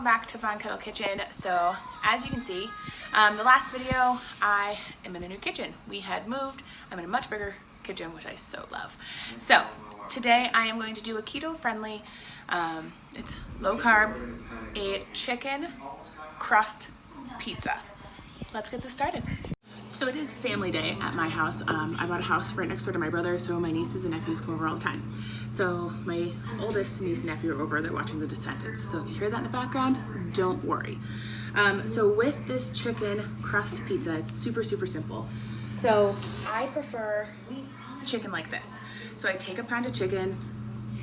back to Von Kettle Kitchen. So as you can see, the last video, I am in a new kitchen. We had moved. I'm in a much bigger kitchen, which I so love. So today I am going to do a keto friendly, it's low carb, a chicken crust pizza. Let's get this started. So it is family day at my house. I bought a house right next door to my brother, so my nieces and nephews come over all the time. So my oldest niece and nephew are over, they're watching The Descendants. So if you hear that in the background, don't worry. So with this chicken crust pizza, it's super simple. So I prefer chicken like this. So I take a pound of chicken,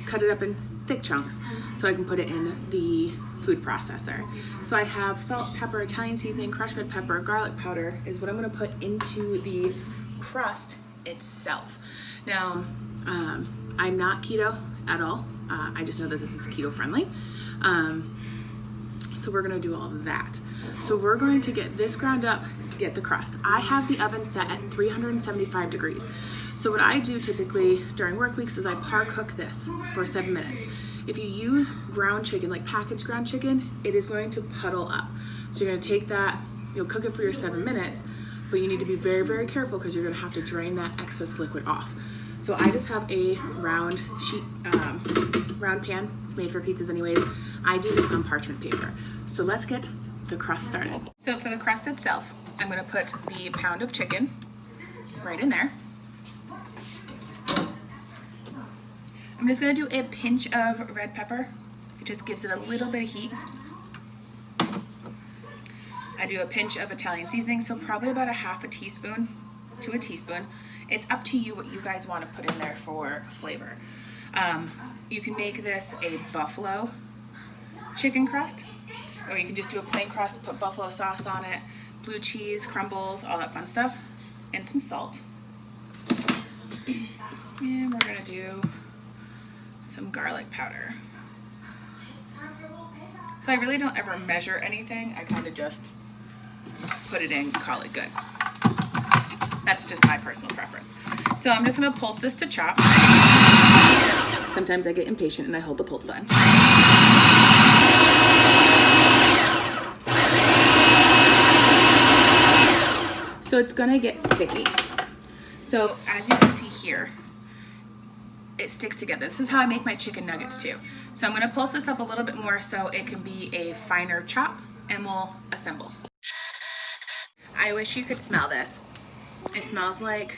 cut it up in thick chunks so I can put it in the food processor. So I have salt, pepper, Italian seasoning, crushed red pepper, garlic powder is what I'm going to put into the crust itself. Now, I'm not keto at all. I just know that this is keto friendly. So we're going to do all of that. So we're going to get this ground up, get the crust. I have the oven set at 375 degrees. So what I do typically during work weeks is I par cook this for 7 minutes. If you use ground chicken, like packaged ground chicken, it is going to puddle up. So you're going to take that, you'll cook it for your 7 minutes, but you need to be very careful because you're going to have to drain that excess liquid off. So I just have a round sheet, round pan. It's made for pizzas anyways. I do this on parchment paper. So let's get the crust started. So for the crust itself, I'm going to put the pound of chicken right in there. I'm just going to do a pinch of red pepper. It just gives it a little bit of heat. I do a pinch of Italian seasoning, so probably about a half a teaspoon to a teaspoon. It's up to you what you guys want to put in there for flavor. You can make this a buffalo chicken crust, or you can just do a plain crust, put buffalo sauce on it, blue cheese, crumbles, all that fun stuff, and some salt. And we're going to do some garlic powder. So I really don't ever measure anything. I kind of just put it in, call it good. That's just my personal preference. So I'm just going to pulse this to chop. Sometimes I get impatient and I hold the pulse button. So it's going to get sticky. So as you can see here, it sticks together. This is how I make my chicken nuggets too. So I'm going to pulse this up a little bit more so it can be a finer chop, and we'll assemble. I wish you could smell this. It smells like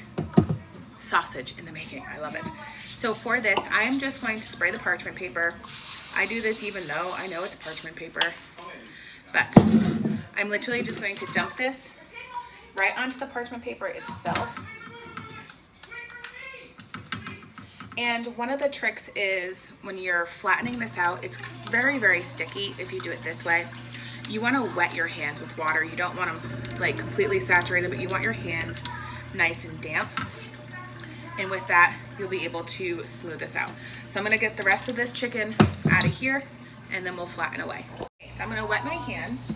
sausage in the making. I love it. So for this, I am just going to spray the parchment paper. I do this even though I know it's parchment paper, but I'm literally just going to dump this right onto the parchment paper itself. And one of the tricks is when you're flattening this out, it's very sticky if you do it this way. You want to wet your hands with water. You don't want them like completely saturated, but you want your hands nice and damp. And with that, you'll be able to smooth this out. So I'm going to get the rest of this chicken out of here, and then we'll flatten away. Okay, so I'm going to wet my hands.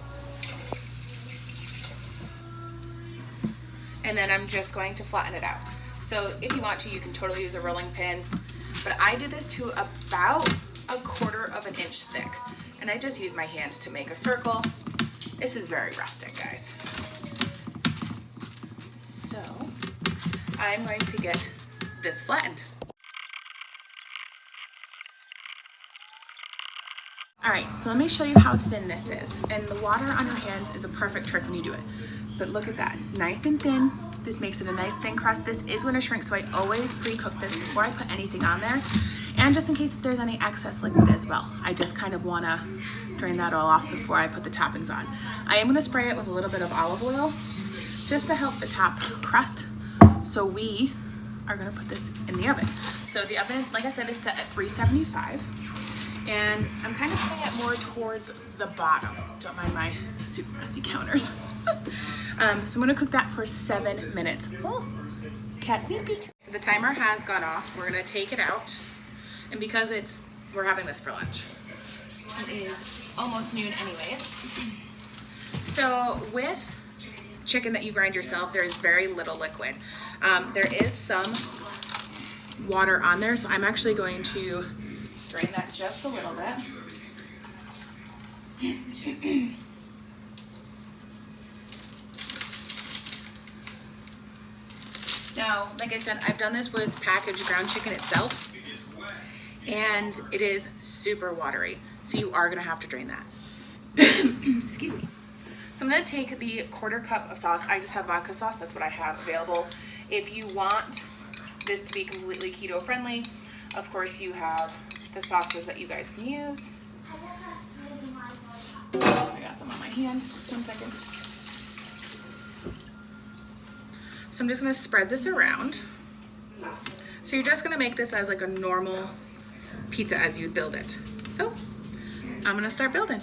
And then I'm just going to flatten it out. So if you want to, you can totally use a rolling pin, but I do this to about 1/4 of an inch thick, and I just use my hands to make a circle. This is very rustic, guys. So I'm going to get this flattened. All right, so let me show you how thin this is, and the water on your hands is a perfect trick when you do it. But look at that, nice and thin. This makes it a nice thin crust. This is going to shrink, so I always pre-cook this before I put anything on there. And just in case if there's any excess liquid as well. I just kind of want to drain that all off before I put the toppings on. I am going to spray it with a little bit of olive oil just to help the top crust. So we are going to put this in the oven. So the oven, like I said, is set at 375. And I'm kind of putting it more towards the bottom. Don't mind my super messy counters. So I'm gonna cook that for 7 minutes. Oh, cat sneak peek. So the timer has gone off. We're gonna take it out. And because we're having this for lunch. It is almost noon anyways. So with chicken that you grind yourself, there is very little liquid. There is some water on there, so I'm actually going to drain that just a little bit. Now, like I said, I've done this with packaged ground chicken itself, and it is super watery, so you are gonna have to drain that. Excuse me. So I'm gonna take the 1/4 cup of sauce. I just have vodka sauce, that's what I have available. If you want this to be completely keto friendly, of course you have the sauces that you guys can use. I got some on my hands, 1 second. So I'm just gonna spread this around. So you're just gonna make this as like a normal pizza as you'd build it. So I'm gonna start building.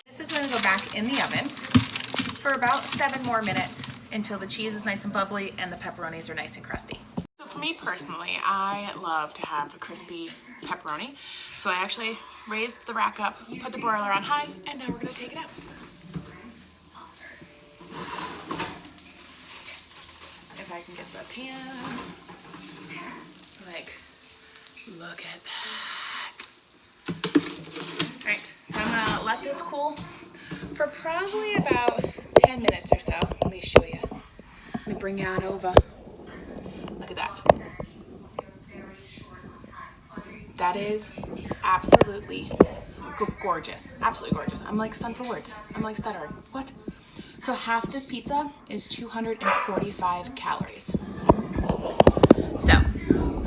This is gonna go back in the oven for about 7 more minutes until the cheese is nice and bubbly and the pepperonis are nice and crusty. So for me personally, I love to have the crispy pepperoni. So I actually raised the rack up, put the broiler on high, and now we're gonna take it out. If I can get the pan, like, look at that. All right, so I'm gonna let this cool for probably about 10 minutes or so. Let me show you. Let me bring you on over. Look at that. That is absolutely gorgeous. Absolutely gorgeous. I'm like stunned for words. I'm like stuttering. What? So half this pizza is 245 calories. So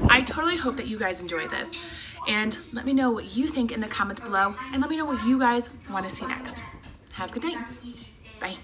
I totally hope that you guys enjoy this. And let me know what you think in the comments below. And let me know what you guys want to see next. Have a good day. Bye.